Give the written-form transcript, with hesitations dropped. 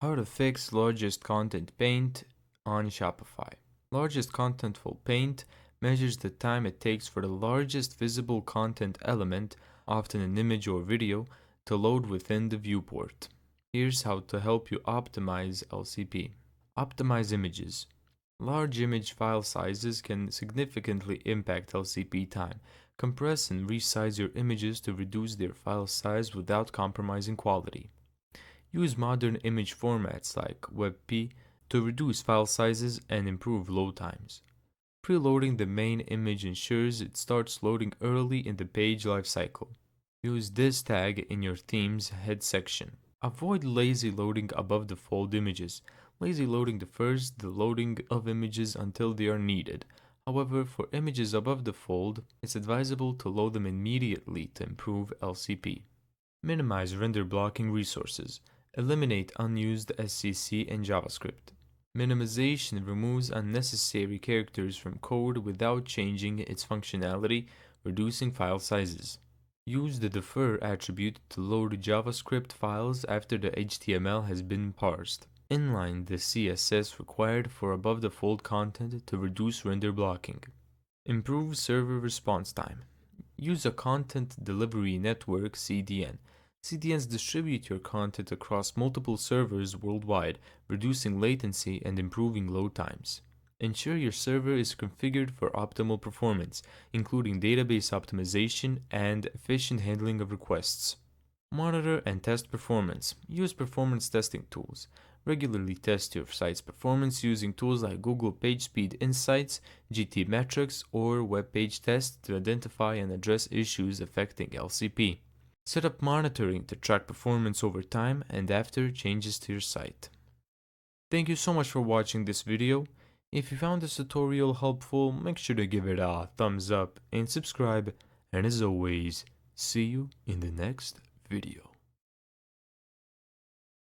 How to fix largest content paint on Shopify. Largest contentful paint measures the time it takes for the largest visible content element, often an image or video, to load within the viewport. Here's how to help you optimize LCP. Optimize images. Large image file sizes can significantly impact LCP time. Compress and resize your images to reduce their file size without compromising quality. Use modern image formats like WebP to reduce file sizes and improve load times. Preloading the main image ensures it starts loading early in the page lifecycle. Use this tag in your theme's head section. Avoid lazy loading above the fold images. Lazy loading defers the loading of images until they are needed. However, for images above the fold, it's advisable to load them immediately to improve LCP. Minimize render blocking resources. Eliminate unused SCC and JavaScript. Minimization removes unnecessary characters from code without changing its functionality, reducing file sizes. Use the defer attribute to load JavaScript files after the HTML has been parsed. Inline the CSS required for above-the-fold content to reduce render blocking. Improve server response time. Use a Content Delivery Network (CDN). CDNs distribute your content across multiple servers worldwide, reducing latency and improving load times. Ensure your server is configured for optimal performance, including database optimization and efficient handling of requests. Monitor and test performance. Use performance testing tools. Regularly test your site's performance using tools like Google PageSpeed Insights, GTmetrix, or Web Page Test to identify and address issues affecting LCP. Set up monitoring to track performance over time and after changes to your site. Thank you so much for watching this video. If you found this tutorial helpful, make sure to give it a thumbs up and subscribe. And as always, see you in the next video.